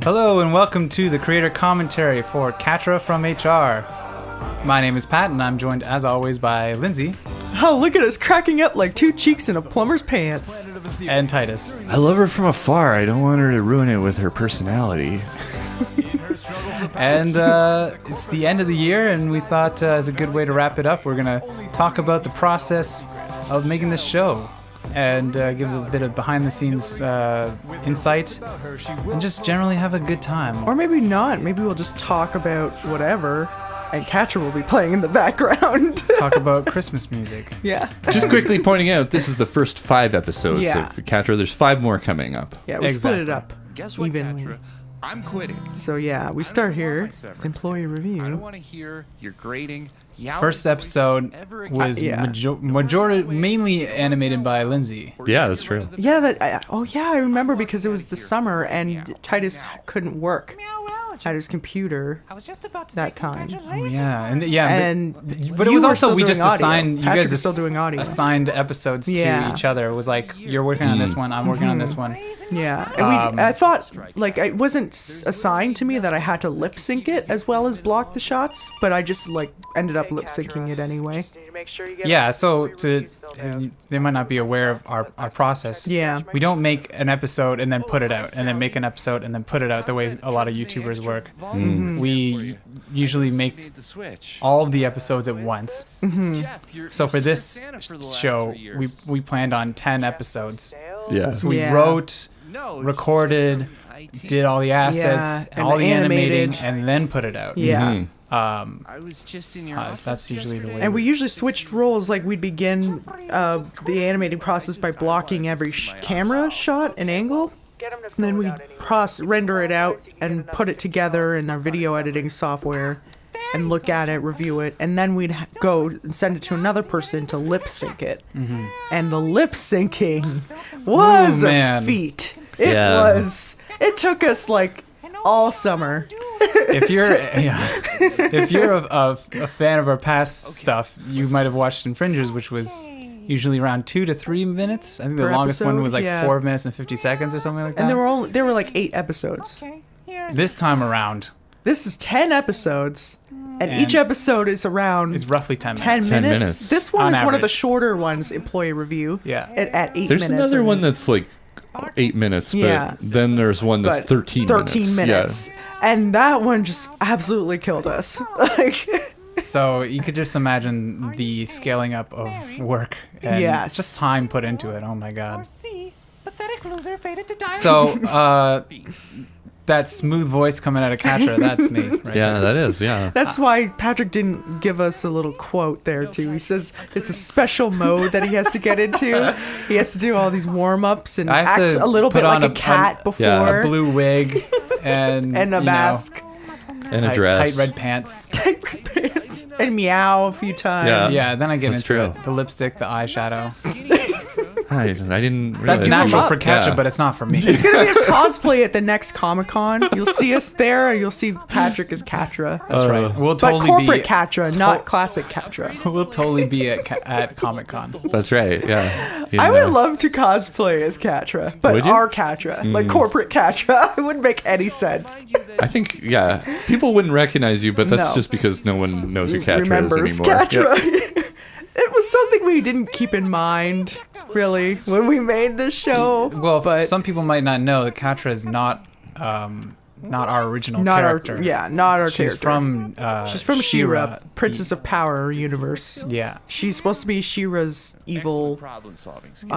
Hello and welcome to the creator commentary for Catra From HR. My name is Pat and I'm joined as always by Lindsay. Oh, look at us cracking up like two cheeks in a plumber's pants. And Titus. I love her from afar. I don't want her to ruin it with her personality. And it's the end of the year and we thought as a good way to wrap it up, we're going to talk about the process of making this show. And give a bit of behind-the-scenes insight, and just generally have a good time. Or maybe not. Maybe we'll just talk about whatever, and Catra will be playing in the background. Talk about Christmas music. Yeah. Just quickly pointing out, this is the first 5 episodes Yeah. of Catra. There's 5 more coming up. Yeah, we split it Exactly. up. Guess what, evenly. Catra? I'm quitting. So yeah, we start here with employee I don't review. want to hear your grading. First episode was Yeah. majority mainly animated by Lindsay. Yeah, that's true. Yeah, I remember because it was the summer and Titus couldn't work at his computer I was just about to that say time. congratulations. Yeah, but it you was were also still we doing just audio. assigned you Patrick guys was still doing audio. assigned episodes Yeah. to each other. It was like you're working on this one, I'm working on this one. Yeah, and I thought like it wasn't assigned to me that I had to lip sync it as well as block the shots, but I just like ended up lip syncing it anyway. Yeah, so they might not be aware of our process. Yeah. We don't make an episode and then put it out, and then make an episode and then put it out the way a lot of YouTubers work. We usually make the switch. all of the episodes at once. So for this show, we planned on 10 episodes. Yeah. So we Yeah. wrote, recorded, did all the assets, and all the animating, animated. and then put it out. Yeah. I was just in your office. That's usually the way. And we usually switched roles. Like we'd begin the animating process by blocking every camera shot and angle, and then we'd render it out and put it together in our video editing software, and look at it, review it, and then we'd go and send it to another person to lip sync it. And the lip syncing was Ooh, a man. feat. It Yeah. was. It took us like all summer. if you're a fan of our past stuff, you might have watched Infringers, which was usually around 2 to 3 minutes. I think the Per longest one episode, was like yeah. 4 minutes and 50 seconds or something like that. And there were like 8 episodes. This time around, This is 10 episodes, and And each episode is around it's roughly 10 10 minutes. 10 minutes. minutes. This one On is one of the average. shorter ones, employee review. Yeah. At 8 There's minutes. another I one think. that's like 8 minutes, but Yeah. then there's one that's But 13 minutes. And that one just absolutely killed us. Like, So you could just imagine the scaling up of work and Yes. just time put into it. Oh my god. C, pathetic loser fated to die. So that smooth voice coming out of Catra, that's me. Right Yeah, there. that is, yeah. that's why Patrick didn't give us a little quote there, too. He says it's a special mode that he has to get into. He has to do all these warm-ups and I have act to a little put bit like on a cat before. a blue wig and and a you know, mask. And a tight, dress. tight red pants. Tight red pants. And meow a few times. Yeah. Yeah, then I get That's into true. it. The lipstick, the eyeshadow. I didn't realize That's you- natural up. for Catra, Yeah. but it's not for me. It's gonna be his cosplay at the next Comic-Con. You'll see us there. You'll see Patrick as Catra. That's right. We'll But totally corporate be Catra, not classic Catra. we'll totally be at Comic Con. That's right, yeah. I would love to cosplay as Catra, but Would you? our Catra, like corporate Catra. It wouldn't make any sense. I think, yeah. People wouldn't recognize you, but that's No. just because no one knows who Catra Remembers is anymore. Catra. It was something we didn't keep in mind, really, when we made this show. Well, but some people might not know that Catra is not our original not character. not our She's character. from She's from She-Ra. She-Ra, Princess of Power universe. Yeah. She's supposed to be She-Ra's evil. problem solving skill.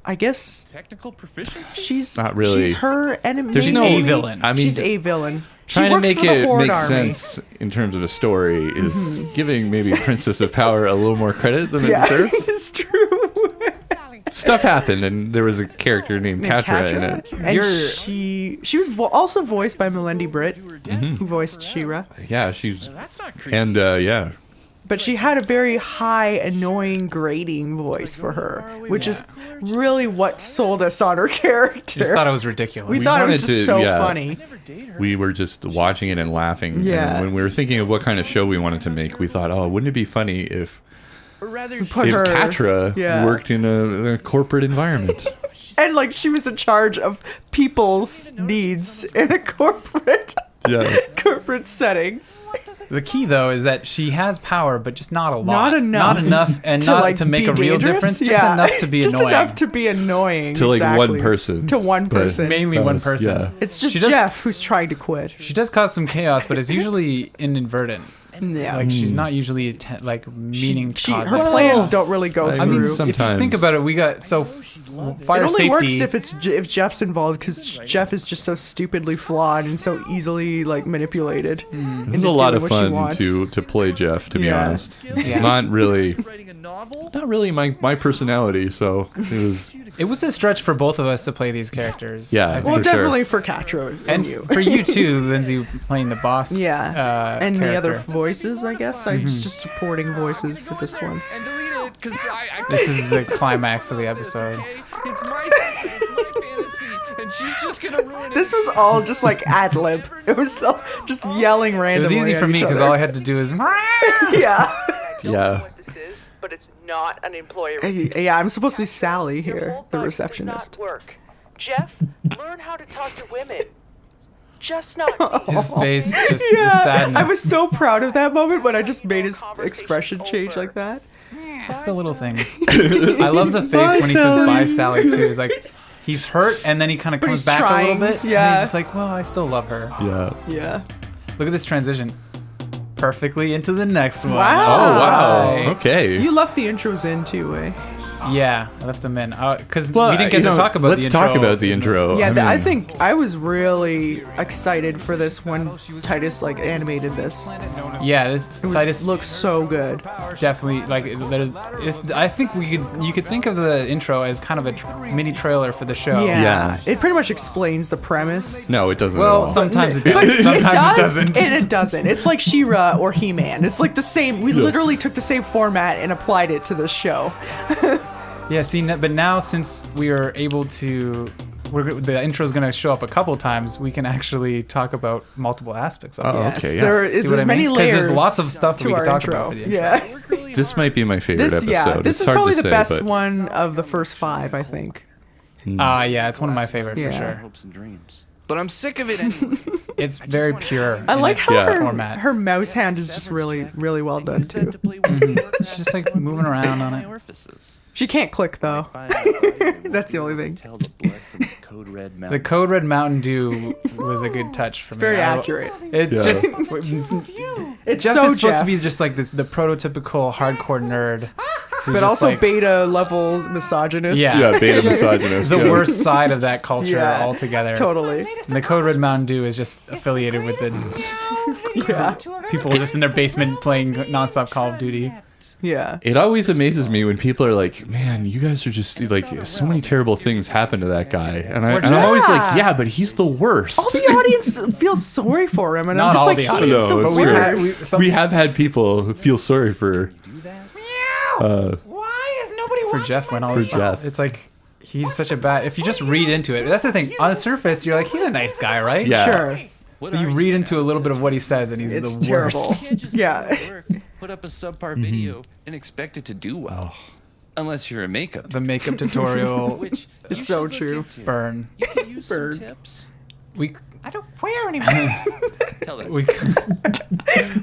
I guess Technical proficiency. she's Not really. She's her enemy. There's She's no a villain. I mean, She's a villain. She trying to works make for the it Horde make Army. sense in terms of a story is giving maybe Princess of Power a little more credit than it Yeah, deserves. it's true. Stuff happened, and there was a character named Catra in it. And You're- she was also voiced by Melindy Britt, who voiced She-Ra. Yeah, she's That's not creepy. and yeah, But she had a very high, annoying, grating voice for her, which is really what sold us on her character. Just thought it was ridiculous. we thought it was wanted just to- so yeah. funny. we were just watching it and laughing. Yeah. And when we were thinking of what kind of show we wanted to make, we thought, oh, wouldn't it be funny if Or rather, Put if her- Catra yeah. worked in a corporate environment? And like she was in charge of people's needs in a corporate setting. The key, though, is that she has power, but just not a lot. Not enough. Not enough, and to, not like, to make be a real dangerous? difference. Just Yeah. enough to be just annoying. enough to be annoying. To like exactly. one person. To one But- person. Mainly one person. Yeah. It's just She does- Jeff who's trying to quit. She does cause some chaos, but it's usually inadvertent. Yeah. Like she's not usually meaning to cause her that. plans don't really go I through. mean, If you sometimes. think about it, we got fire it only safety. works if Jeff's involved, because Jeff is just so stupidly flawed and so easily like manipulated. It was a lot of fun to play Jeff, to be Yeah. honest. Yeah. Not really Writing a novel? my personality, so It was a stretch for both of us to play these characters. Yeah. I think. Well, For sure. definitely for Catra And you. for you too, Lindsay, playing the boss. And the other character. voices, I guess. I was just supporting voices for this one. And delete it, because I This is the climax of the episode. Okay? It's my fantasy, and she's just gonna ruin it. This was all just like ad lib. It was still just yelling It randomly. was easy for at me each because other. all I had to do is. Yeah. I don't know Yeah. what this is, but it's not an employer. Yeah, I'm supposed to be Sally Your here, whole the thought receptionist. Does not work. Jeff, learn how to talk to women. Just not me. His face, just the Yeah, sadness. I was so proud of that moment when I just made his expression change like that. It's the little things. I love the face when he says "Bye, Sally" too. It's like he's hurt, and then he kind of comes he's back a trying, little bit. And yeah. he's just like, "Well, I still love her." yeah. Yeah. Look at this transition. Perfectly into the next one. Wow. Oh wow. Hi. Okay. You left the intros in too, eh? Yeah, I left them in because Well, we didn't get you to know, talk about let's the intro. talk about the intro. Yeah, I mean, think I was really excited for this when Titus like animated this. Yeah, It was, Titus looks so good. definitely like. I think you could think of the intro as kind of a mini trailer for the show. Yeah. Yeah. It pretty much explains the premise. No, it doesn't. Well, at all. sometimes it But does. Sometimes it does doesn't. and it doesn't. It's like She-Ra or He-Man. It's like the same. We literally took the same format and applied it to this show. Yeah, see, but now since we are able to, the intro is going to show up a couple times, we can actually talk about multiple aspects of it. Oh, Yes, okay, yeah. there's See what I many mean? 'Cause layers. there's lots of stuff that to we could our talk intro. about for the intro. Yeah. This might be my favorite This episode. this it's is hard probably to the say, best but one of the first 5, I think. Yeah, it's one of my favorite Yeah. for sure. hopes and dreams. But I'm sick of it anyway. It's very pure. I in like its how Yeah. format. her mouse hand is just really, really well done too. It's just like moving around on it. She can't click though. That's the only thing. Tell the blood from the code red The mountain. Code Red Mountain Dew was a good touch for me. Very I- accurate. It's Yeah. just It's Jeff so is supposed Jeff, to be just like the prototypical hardcore nerd, who's but just also like beta level misogynist. Yeah. yeah, beta misogynist. the yeah. worst side of that culture Yeah, altogether. Totally. And the Code Red Mountain Dew is just affiliated with the Yeah. people just in their basement playing nonstop Call of Duty. Yeah. It always amazes me when people are like, "Man, you guys are just like so many terrible things happen to that guy," and I'm always like, "Yeah, but he's the worst." All the audience feels sorry for him, and Not I'm just all like, the he's audience, the No, but it's we true. had, We have had people who feel sorry for Why is nobody for watching Jeff when all For this stuff. Jeff. It's like he's such a bad. If you just read into it, that's the thing. On the surface, you're like, he's a nice guy, right? Yeah. Sure. What But you are read into a little bit of what he says, and he's It's the terrible. worst. You can't just Yeah. go to work, put up a subpar video and expect it to do well. Unless you're a makeup. The makeup tutorial Which It's you so should look true. into. burn. You can use some Burn. tips. We I don't wear anymore. Tell that. we.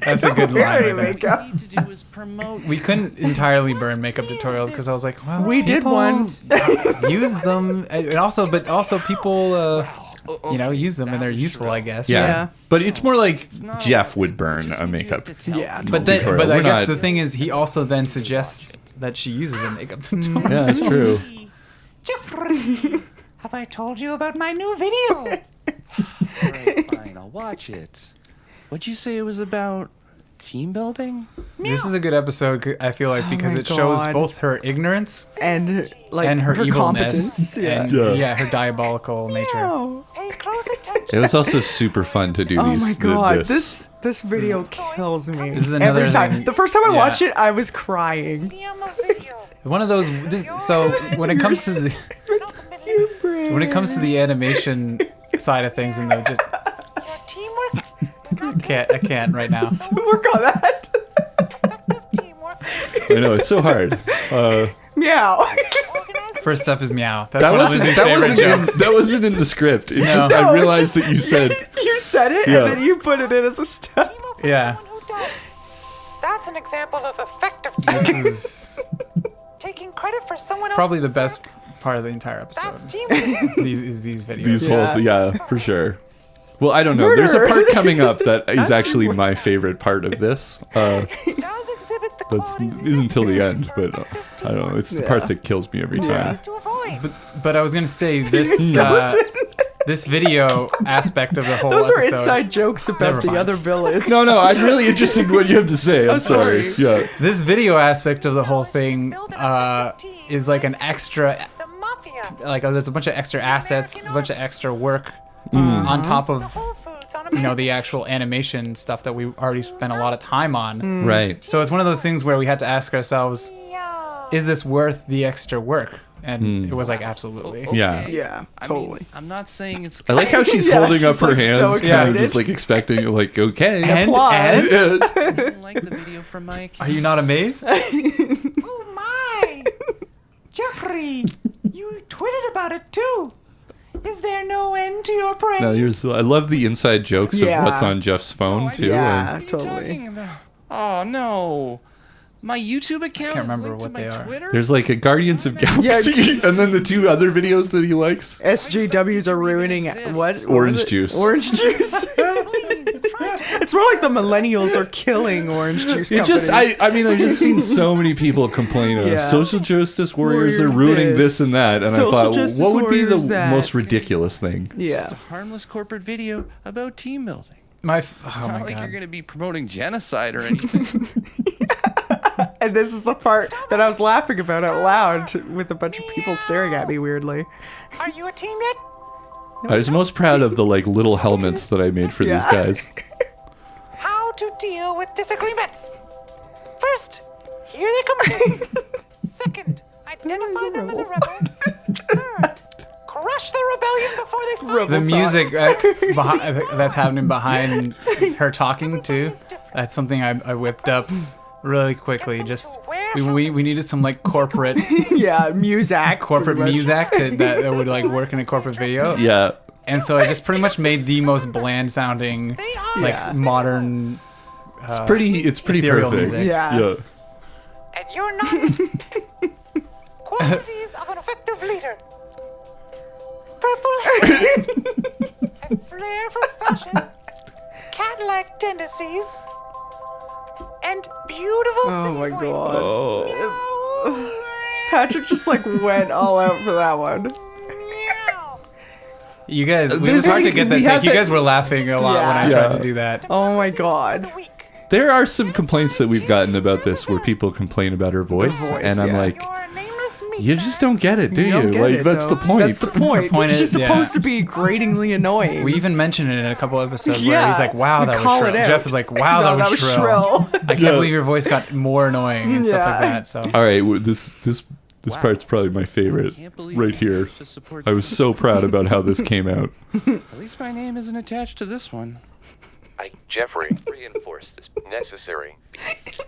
That's a good wear line. any Right there. makeup. What you need to do is promote. We couldn't entirely burn makeup tutorials because I was like, well, We did people one. use them, and also people, use them and they're useful, I guess. Yeah. Yeah. But it's more like Jeff would burn a makeup. Yeah. But then, tutorial. but I We're guess not- the thing is, he also then suggests that she uses a makeup tutorial. Yeah, that's true. Jeffrey, have I told you about my new video? Alright, fine, I'll watch it. What'd you say it was about? Team building? This is a good episode, I feel like, because my it shows God. both her ignorance And like and her competence. evilness Yeah. and her diabolical nature. Oh. Pay close attention. It was also super fun to do Oh these. my god, this. this video kills me. This is another every time. thing- The first time I yeah. watched it, I was crying. Film a video. One of those. So when it comes to the when it comes to the animation side of things, and the just Your teamwork is not I can't right now. Work on that. effective teamwork. I know it's so hard. Meow. Organize First up is meow. That's That one of wasn't Lindsay's that favorite wasn't in, jokes. that wasn't in the script. It's just No, I it's realized just- that you said You said it, Yeah. and then you put it in as a step. Team up with Yeah. someone who does. That's an example of effective This teamwork. is Taking credit for someone else's probably the best work. part of the entire That's episode. teamwork. These videos. these Yeah. whole yeah, for sure. Well, I don't know. There's a Murder. part coming up that is actually my favorite part of this. Does exhibit the That's qualities isn't till the necessary end, for but effective I don't know. teamwork. It's the part that kills me every time. To avoid. But I was gonna say this this video aspect of the whole Those are episode. inside jokes about Never the mind. other villains. No, I'm really interested in what you have to say. I'm sorry. Yeah. This video aspect of the whole thing is like an extra. The mafia. Like there's a bunch of extra assets, a bunch of extra work on top of Whole Foods on the actual animation stuff that we already spent a lot of time on. Right. So it's one of those things where we had to ask ourselves, is this worth the extra work? And it was like absolutely. Yeah. Yeah, totally. I'm not saying it's. I like how she's Yeah, holding up she's, her like, so hands, kind of excited. just like expecting, like, okay. Applause. I didn't like the video from my Are account. you not amazed? Oh my! Jeffrey, you tweeted about it too. Is there no end to your praise? No, I love the inside jokes Yeah. of what's on Jeff's phone too. Yeah, and- What are you totally. talking about? Oh no. My YouTube account Can't is remember linked what to they my are. Twitter. There's like a Guardians of Galaxy, Yeah. and then the two other videos that he likes. SJWs are ruining what? Orange was it? juice. Orange juice. Please, try to It's more like the millennials are killing orange juice It companies. just, I mean, I've just seen so many people complain of Yeah. social justice warriors are Warriors ruining this, this and that, and I social thought, justice what would be the warriors that. most ridiculous thing? Yeah. A harmless corporate video about team building. Oh It's my not like god. you're going to be promoting genocide or anything. And this is the part that I was laughing about out loud with a bunch of people staring at me weirdly. Are you a team yet? I was most proud of the like little helmets that I made for these Yeah. guys. How to deal with disagreements. First, hear their complaints. Second, identify them as a rebel. Third, crush the rebellion before they find The Rebel music that's happening behind her talking too. That's something I whipped up really quickly. Just we needed some like corporate Yeah, music. corporate pretty much. music that would like work in a corporate video. Yeah. And so I just pretty much made the most bland sounding They are. like Yeah. modern. It's pretty ethereal perfect. music. Yeah. And you're not. Qualities of an effective leader. Purple hair. A flair for fashion. Cat-like tendencies. And beautiful Oh singing my voice. god. Oh. Patrick just like went all out for that one. Meow. You guys, it There's was hard to like- get that we take. have You that- guys were laughing a lot when I Yeah. tried to do that. Oh my The god. week. There are some complaints that we've gotten about this where people complain about her voice, voice, and I'm yeah. like, You're a nameless meat you just don't get it, do you? don't get Like it, that's though. the point. That's the point. point It's is, just yeah. supposed to be gratingly annoying. We even mentioned it in a couple episodes where Yeah, he's like, "Wow, we that call was it shrill." out. Jeff is like, "Wow, No, that was shrill." I can't Yeah. believe your voice got more annoying and stuff like Yeah. that. So All right, this part's probably my favorite Can't believe right you here. managed to support I was so proud about how this came out. At least my name isn't attached to this one. Jeffrey, reinforce this necessary. It's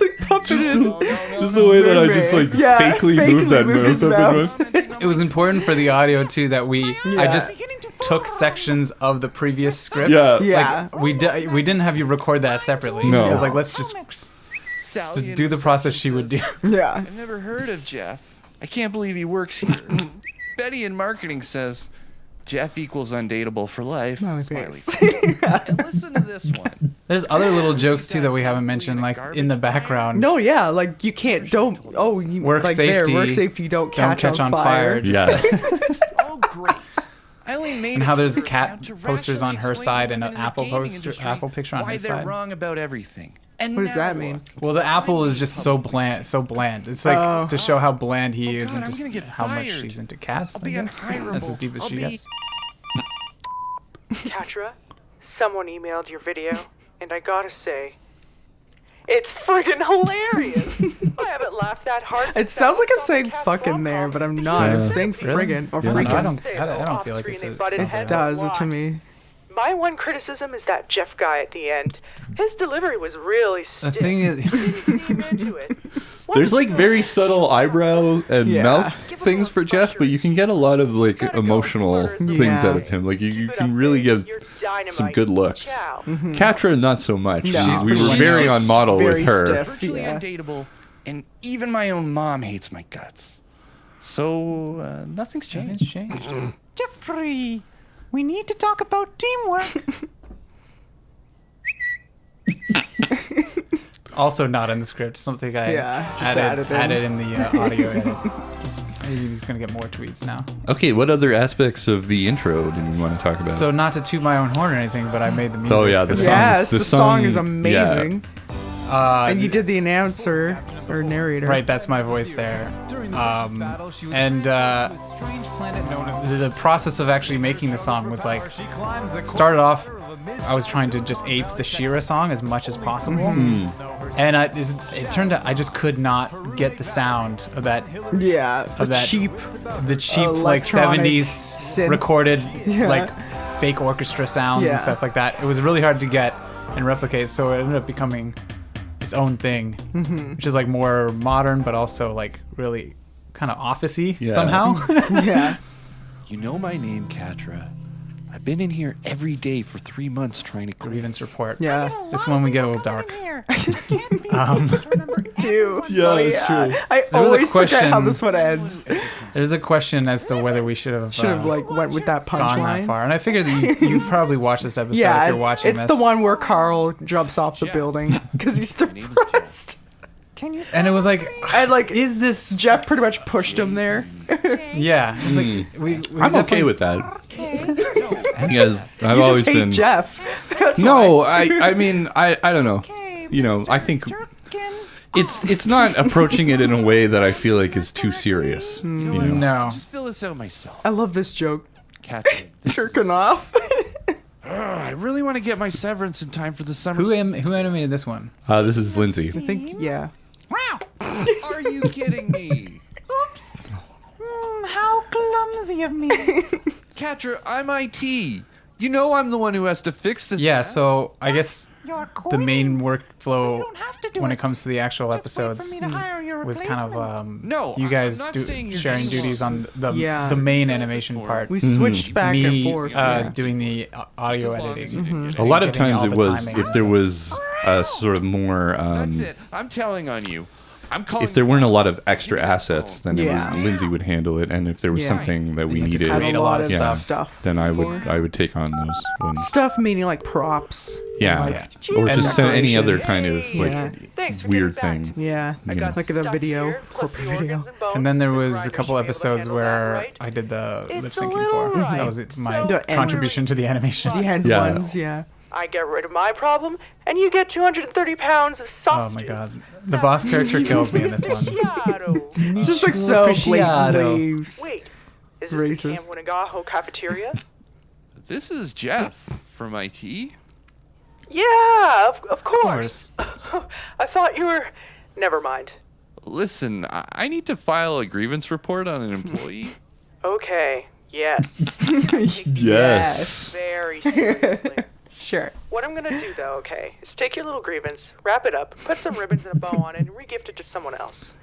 like puppeted. Just the way that I just like Yeah, fakely moved that moved his mouth up mouth. in my... it was important for the audio too that I Yeah. just took sections of the previous script. Yeah. Yeah. Like, we didn't have you record that separately. No. I was like, let's just Sally in do the process she reception would do. says, Yeah. I've never heard of Jeff. I can't believe he works here. Betty in marketing says Jeff equals undateable for life. Smiley Smiley face. face. And listen to this one. There's other little jokes too that we haven't mentioned, like in the background. No, yeah, like you can't, don't, oh, you, Work like safety. work safety, don't Don't catch on fire. Yeah. Oh, great. I only made And a how there's Twitter cat account to posters on rationally her explain side to and an women in the Apple gaming poster, industry Apple picture on why his they're side. wrong about everything. And What does now that mean? Well, the apple is just so bland, so bland. It's like Oh. to show how bland he is God, and I'm just gonna get how much fired. she's into cats. I'll I be guess. That's as deep as unhireable. she I'll be- gets. Catra, someone emailed your video, and I gotta say, it's friggin' hilarious. I haven't laughed that hard It since sounds that like I'm Zombie saying Cast fucking there, rom-com. but I'm not. I'm Yeah. saying Really? friggin' or Yeah, freaking. I don't Say I though, don't feel like off-screen it's they a butted sounds heads like Does a it to lot. me. My one criticism is that Jeff guy at the end. His delivery was really The stiff. thing is, Didn't seem into it. There's like very subtle eyebrow and Yeah. mouth things for Jeff, but you can get a lot of like emotional things Yeah. out of him. Like you can really give some good looks. Catra, not so much. No. We were She's very just on model very with her. stiff. Virtually Yeah. undateable, and even my own mom hates my guts. So nothing's changed. It's changed. Jeffrey, we need to talk about teamwork. Also not in the script. Something I just added in the audio edit. Maybe he's gonna get more tweets now. Okay, what other aspects of the intro did you want to talk about? So not to toot my own horn or anything, but I made the music. Oh, yeah, the for song. Yes, The the song is song- amazing. Uh, And you did the announcer or narrator. Right, that's my voice there. The process of actually making the song was like, started off, I was trying to just ape the Shira song as much as possible. And it turned out I just could not get the sound of that, Yeah, the that cheap. the cheap like Electronic 70s synth. recorded Yeah. like fake orchestra sounds Yeah. and stuff like that. It was really hard to get and replicate, so it ended up becoming its own thing, which is like more modern, but also like really kind of office-y somehow. Yeah. You know my name, Catra. I've been in here every day for 3 months trying to Grievance report. Yeah. This one we get a little dark. Dude. Yeah, that's true. I There was a always forget how question- this one ends. There's a question as to whether we should have Like went with that gone that punchline. far, and I figured that you've probably watched this episode if Yeah, you're watching it's this. the one where Carl jumps off the building because he's depressed. Can you and it was like, And like is this Jeff pretty much pushed him there. Yeah, it's like we I'm okay definitely- with that. Because I've You always just hate been. Jeff. That's No, why. I mean I don't know. You know, I think it's not approaching it in a way that I feel like is too serious. You know? No. just fill this out myself. I love this joke. Catra, Jerking off. I really want to get my severance in time for the summer. Who animated this one? This is Lindsay. I think, yeah. Are you kidding me? Oops. How clumsy of me. Catra, I'm IT. You know I'm the one who has to fix this. Yeah, mess. so I guess You're the main So workflow you don't have to do when it. it comes to the actual Just wait for episodes me to hire your was kind of replacement. No, you I'm guys not do staying here sharing too duties long. on Yeah. the main animation part. We switched back and Me forth. yeah. doing the audio editing. A lot of Getting times all it the was timing. if there was a sort of more That's it. I'm telling on you. I'm calling. if there weren't a lot of extra assets, then Yeah. it was Lindsay would handle it, and if there was Yeah. something that we had to needed, create a lot of stuff. then I for would it. I would take on those ones. Stuff meaning like props. Yeah, Like, or And just any decoration. other kind of like Yeah. Thanks for weird getting back thing. to me. Yeah. I got Like the Stuff video, here, plus corporate the video. organs and bones. And then there The was a grinder couple should be able to episodes handle where that, right? I did the lip It's a syncing little for. right. That was my The end. contribution to the animation. The end Yeah. ones, yeah. I get rid of my problem, and you get 230 pounds of Oh sausages. my god, the boss character kills me in this one. It's just like so Appreciado. blatantly. Wait, is this the Racist. Camp Winnegaho cafeteria? This is Jeff from IT. Yeah, of Of course. course. I thought you were. Never mind. Listen, I need to file a grievance report on an employee. Okay, yes. Yes. Very seriously. Sure. What I'm gonna do though, okay, is take your little grievance, wrap it up, put some ribbons and a bow on it, and regift it to someone else.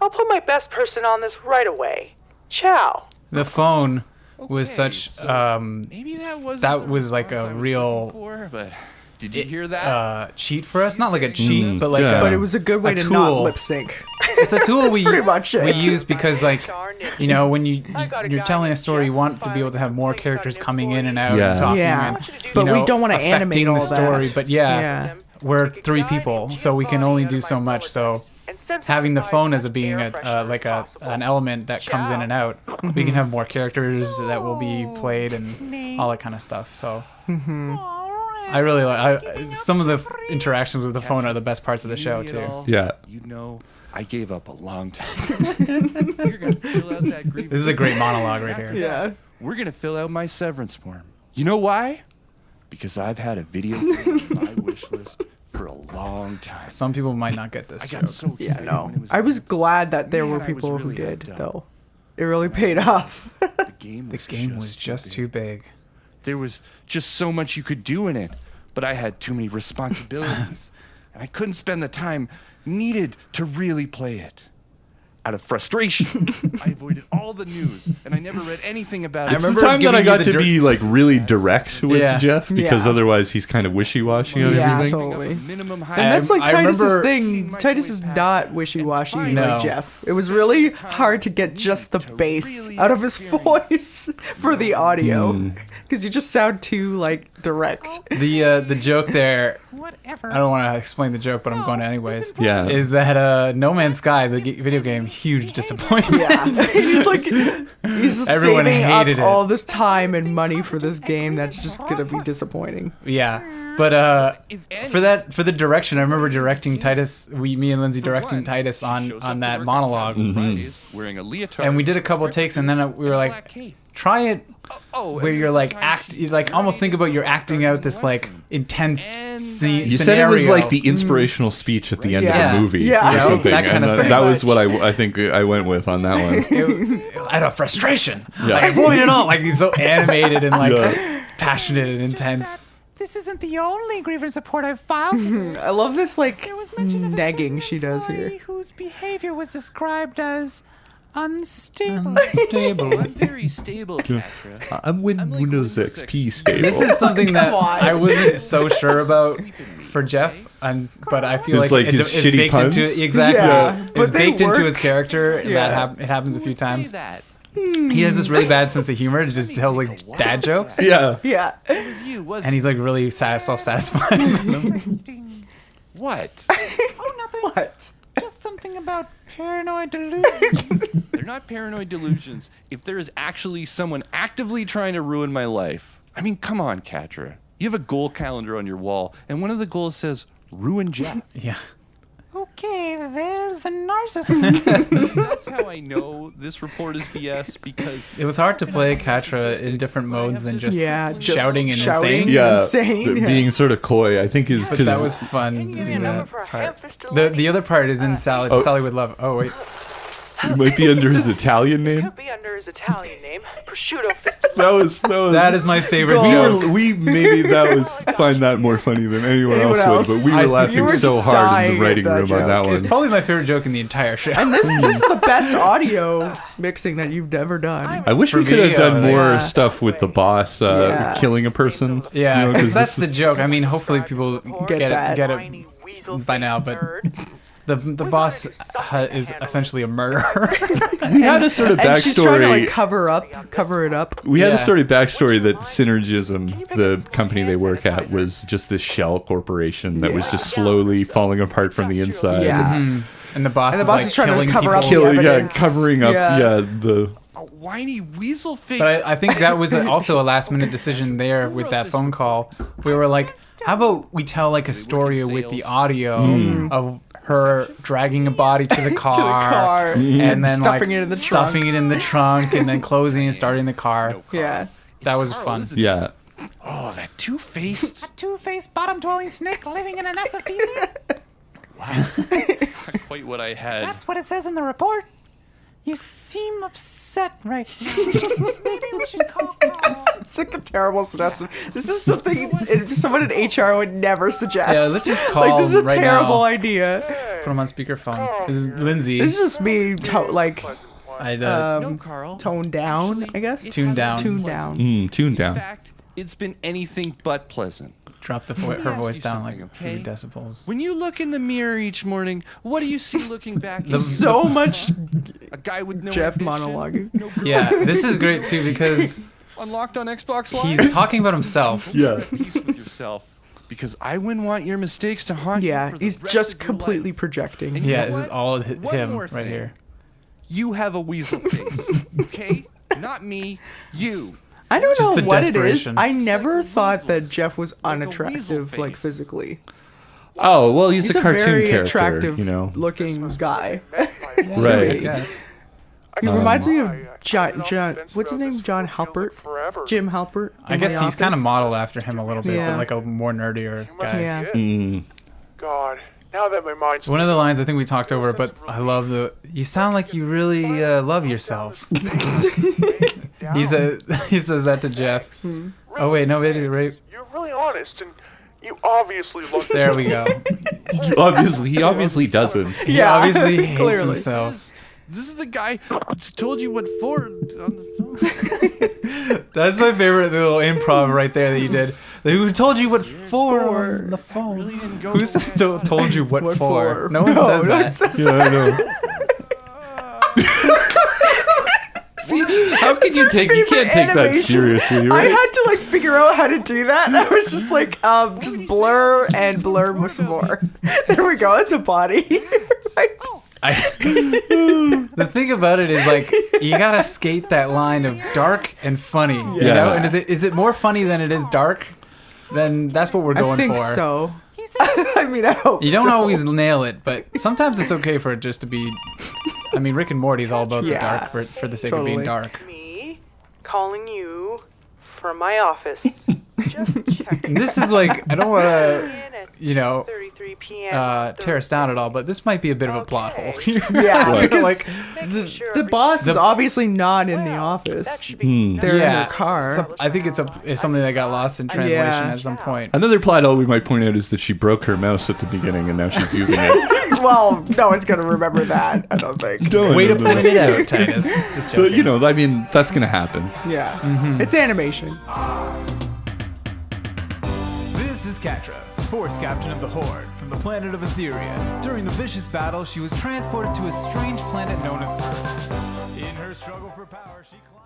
I'll put my best person on this right away. Ciao. The phone was Okay, such so Maybe that wasn't that the was like response a I was real- looking for, but did you hear that? cheat for us. Not like a cheat, but like yeah. But it was a good way A to not tool. lip sync. it's a tool we pretty much it. we use because like Darn it. you know when I got a you're guy telling a named story, you Jeff want who's to be able to have filing more a complaint characters about an coming in and out Yeah. and talking Yeah. I and want you to do But that. we don't wanna affecting animate all the story. that. But yeah, Yeah. we're Take a three guy people, named so Jim we can Body only out do of so my much. So Rolodex and send some having the guys phone as as a being air a freshener like as a possible. an element that comes in and out, we can have more characters that will be played and all that kind of stuff. So I really like some of the interactions with the phone are the best parts of the show too. Yeah. You know, I gave up a long time ago. You're gonna fill out that grievance. This is a great monologue right here. Yeah. We're gonna fill out my severance form. You know why? Because I've had a video game on my wish list for a long time. Some people might not get this I joke. got so Yeah, excited no. when it was I was announced. glad that there Man, were I was people who really did, hyped up. though. It really paid off. The game The game was just too big. There was just so much you could do in it, but I had too many responsibilities. and I couldn't spend the time needed to really play it. Out of frustration, I avoided all the news, and I never read anything about it. It's the time that I got to be like really direct with Yeah. Jeff, because Yeah. otherwise he's kind of wishy-washy on Yeah, everything. totally. Minimum And high. that's like I Titus's remember- thing. Titus is not wishy-washy No. like Jeff. It was really hard to get just the bass out of his voice for the audio, because you just sound too like direct. The joke there, Whatever. I don't want to explain the joke, but I'm going to anyways. Yeah. Is that No Man's Sky, the video game, huge disappointment. Yeah, he's like, he's Everyone saving hated up it. all this time and money for this game that's just gonna be disappointing. Yeah, but for the direction, I remember directing Titus. Me and Lindsay directing Titus on that monologue, Wearing a leotard. and we did a couple takes, and then we were like, try it where you're like you like almost think about you're acting out this like intense scene. You said it was like the inspirational speech at the end Yeah. of the movie Yeah. or Yeah, something, that kind and of thing. that was what I think I went with on that one. out of frustration. Yeah. I avoid it all. Like he's so animated and like Yeah. passionate and intense. This isn't the only grievance report I've filed. I love this like There was mention of a negging certain she does here. employee whose behavior was described as unstable. Stable. I'm very stable, Catra. I'm Windows XP stable. This is something that Come on. I wasn't so sure about for Jeff, but I feel It's like, like his it's shitty baked puns? into exactly. Yeah, It's but they baked into work. his character. Yeah. It happens a few times. Say that. He has this really bad sense of humor. It just tells like dad jokes, Yeah. Yeah. It was you, wasn't and he's like really self-satisfied. Interesting. What? Oh, nothing. What? Just something about paranoid delusions. They're not paranoid delusions. If there is actually someone actively trying to ruin my life. I mean, come on, Catra. You have a goal calendar on your wall, and one of the goals says, ruin Jeff. Yeah. Okay, there's the narcissist. That's how I know this report is BS, because It was hard to play Catra in different modes than just Yeah, just shouting and shouting. insane. Yeah, Insane, yeah. being sort of coy, I think, is But because that was fun to do number that for a part. ham-fisted The lady? other part is in Sally. Sally would love. Oh wait, it might be under his Italian name. Could be under his Italian name, prosciutto fisted. that is my favorite We joke. maybe that was find that more funny than anyone Anyone else would, else? but we were You laughing were so just hard in dying the at writing that room on joke. that It's one. probably my favorite joke in the entire show. And this is the best audio mixing that you've ever done. I wish For we could me, have done more yeah. stuff with the boss Yeah. killing a person. Yeah, you know, because 'cause that's this the joke. I mean, hopefully people Get that. get it by now, but the boss is essentially a murderer. we had a sort of And she's trying to like backstory. cover it up. We had Yeah. a sort of backstory that Synergism, the company they work at, was just this shell corporation that was just slowly falling apart from the inside. Yeah. And the boss, And the is boss like is trying to killing cover people. up the Killing, yeah, evidence. covering up, Yeah. the. a whiny weasel face. But I think that was also a last minute decision there with that phone call. We were like, how about we tell like a story with the audio of her dragging a body to the car, car. and then Stuffing like it in the stuffing it in the trunk, and then closing and starting the car. Yeah. That was Carl, fun. isn't it? Yeah. Oh, that two-faced. Two-faced bottom-dwelling snake living in a nest of feces? Not quite what I had. That's what it says in the report. You seem upset right now. Maybe we should call Carl. It's like a terrible suggestion. This is something someone in HR would never suggest. Yeah, let's just Like, call this is a right terrible now. idea. Put him on speakerphone. This is Lindsay. This is just me, I No, Carl. toned down, I guess. tuned down. Tuned down. Tune In down. fact, it's been anything but pleasant. Dropped her me voice ask you down like something, a few okay? decibels. When you look in the mirror each morning, what do you see looking back? So much A guy with no Jeff ambition, monologuing. no girl, Yeah, this is great too because unlocked on Xbox Live. he's talking about himself. Yeah. Peace with yourself, because I wouldn't want your mistakes to haunt you. Yeah, for the he's rest just of your completely life. projecting. And you Yeah, know this is what? all One him more right thing. here. You have a weasel face, okay? Not me. You. I don't Just know the what it is. desperation. I never Like a thought weasel. that Jeff was Like a weasel unattractive, like face. physically. Oh well, he's He's a a cartoon very character, attractive you know. looking guy. Right. Yes. He reminds me of John, what's his name? John Halpert? Jim Halpert? I in guess The he's kind of Office. modeled after him a little bit, Yeah. but like a more nerdier guy. Yeah. Mm. God, now that my mind's One of the lines I think we talked over, but I love you sound like you really love yourself. he says that to Jeff. Oh wait, no, wait, right You're really honest, and you obviously look. there we go. He obviously doesn't. He Yeah, obviously hates clearly. himself. This is the guy who told you what for on the phone. That's my favorite little improv right there that you did. Who told you what for on the phone? Really didn't go Who says told you what, What for? for? No one says that. Yeah, I know. How can you take? You can't take that Animation. seriously, I right? had to like figure out how to do that, and I was just like, just blur and blur some more. There we go. That's a body. Right. The thing about it is like you gotta skate that line of dark and funny, you Yeah. know. And is it more funny than it is dark? Then that's what we're going I think for. so. I mean, I hope You don't so. always nail it, but sometimes it's okay for it just to be. I mean, Rick and Morty is all about the Yeah, dark for the sake of being totally. dark. Me calling you from my office. Just checking. And this is like I don't want to, In at you know, 2:33 p.m. tear us down at all, but this might be a bit of a plot hole. Yeah, What? because like Making sure the boss is The- obviously not in the Well, that office. should be They're in yeah, their car. I think it's something that got lost in translation Yeah. at some point. Another plot hole we might point out is that she broke her mouse at the beginning and now she's using it. Well, no one's gonna remember that. I don't think. Way to point it out, Titus. Just joking. But you know, I mean, that's gonna happen. Yeah, Mm-hmm. it's animation. This is Catra, Force Captain of the Horde, from the planet of Etheria. During the vicious battle, she was transported to a strange planet known as Earth. In her struggle for power, she climbed...